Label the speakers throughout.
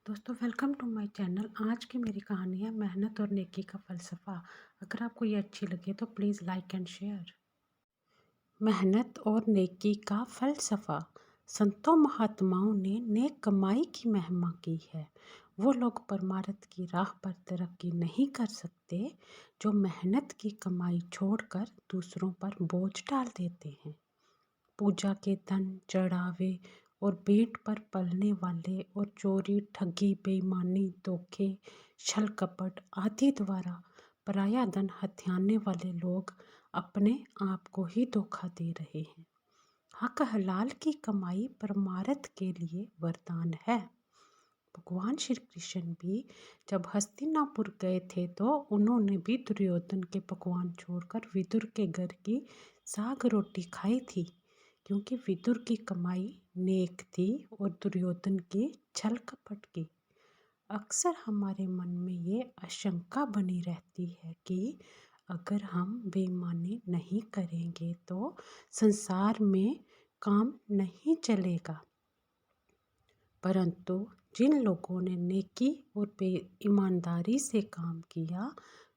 Speaker 1: दोस्तों welcome to my channel. आज की मेरी कहानी है मेहनत और नेकी का फ़लसफ़ा। अगर आपको ये अच्छी लगे तो प्लीज़ लाइक एंड शेयर। मेहनत और नेकी का फ़लसफ़ा। संतों महात्माओं ने नेक कमाई की महिमा की है। वो लोग परमार्थ की राह पर तरक्की नहीं कर सकते जो मेहनत की कमाई छोड़कर दूसरों पर बोझ डाल देते हैं। पूजा के धन चढ़ावे और भेंट पर पलने वाले और चोरी ठगी बेईमानी धोखे छल कपट आदि द्वारा पराया धन हथियाने वाले लोग अपने आप को ही धोखा दे रहे हैं। हक हलाल की कमाई परमार्थ के लिए वरदान है। भगवान श्री कृष्ण भी जब हस्तिनापुर गए थे तो उन्होंने भी दुर्योधन के पकवान छोड़कर विदुर के घर की साग रोटी खाई थी, क्योंकि विदुर की कमाई नेक थी और दुर्योधन की छल कपट की। अक्सर हमारे मन में ये आशंका बनी रहती है कि अगर हम बेईमानी नहीं करेंगे तो संसार में काम नहीं चलेगा। परंतु जिन लोगों ने नेकी और ईमानदारी से काम किया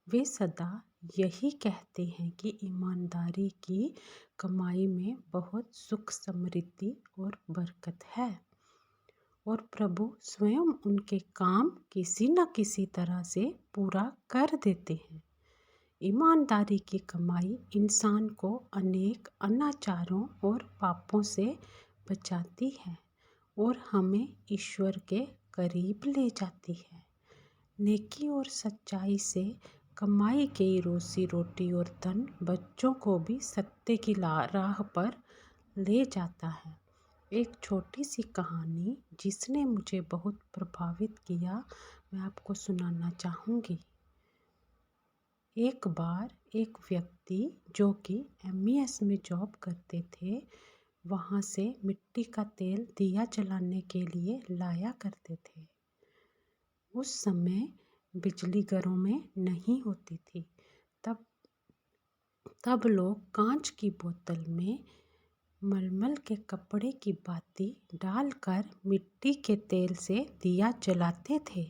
Speaker 1: वे सदा यही कहते हैं कि ईमानदारी की कमाई में बहुत सुख समृद्धि और बरकत है और प्रभु स्वयं उनके काम किसी न किसी तरह से पूरा कर देते हैं। ईमानदारी की कमाई इंसान को अनेक अनाचारों और पापों से बचाती है और हमें ईश्वर के करीब ले जाती है। नेकी और सच्चाई से कमाई गई रोजी रोटी और धन बच्चों को भी सत्य की राह पर ले जाता है। एक छोटी सी कहानी जिसने मुझे बहुत प्रभावित किया मैं आपको सुनाना चाहूँगी। एक बार एक व्यक्ति जो कि एमईएस में जॉब करते थे वहाँ से मिट्टी का तेल दिया जलाने के लिए लाया करते थे। उस समय बिजली घरों में नहीं होती थी। तब लोग कांच की बोतल में मलमल के कपड़े की बाती डालकर मिट्टी के तेल से दिया जलाते थे।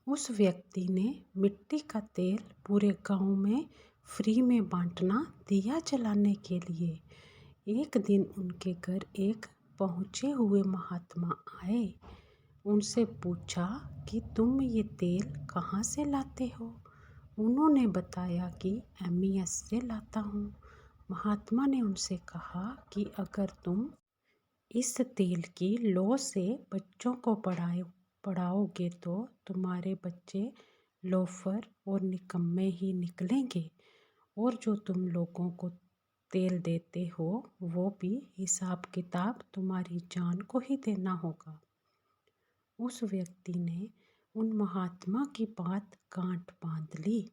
Speaker 1: उस व्यक्ति ने मिट्टी का तेल पूरे गांव में फ्री में बांटना दिया जलाने के लिए। एक दिन उनके घर एक पहुँचे हुए महात्मा आए। उनसे पूछा कि तुम ये तेल कहाँ से लाते हो? उन्होंने बताया कि एमईएस से लाता हूँ। महात्मा ने उनसे कहा कि अगर तुम इस तेल की लौ से बच्चों को पढ़ाओगे तो तुम्हारे बच्चे लोफर और निकम्मे ही निकलेंगे और जो तुम लोगों को तेल देते हो वो भी हिसाब किताब तुम्हारी जान को ही देना होगा। उस व्यक्ति ने उन महात्मा की बात गांठ बांध ली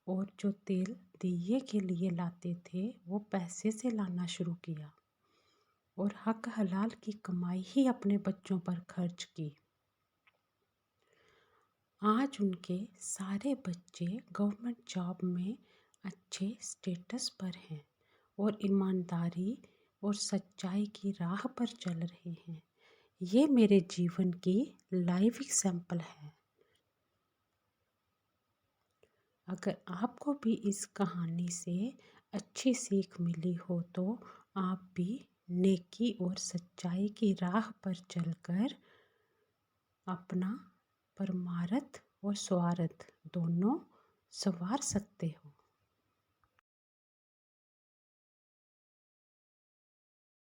Speaker 1: और जो तेल दिए के लिए लाते थे वो पैसे से लाना शुरू किया और हक हलाल की कमाई ही अपने बच्चों पर खर्च की। आज उनके सारे बच्चे गवर्नमेंट जॉब में अच्छे स्टेटस पर हैं और ईमानदारी और सच्चाई की राह पर चल रहे हैं। ये मेरे जीवन की लाइव एग्जाम्पल है। अगर आपको भी इस कहानी से अच्छी सीख मिली हो तो आप भी नेकी और सच्चाई की राह पर चलकर अपना परमार्थ और स्वार्थ दोनों संवार सकते हो।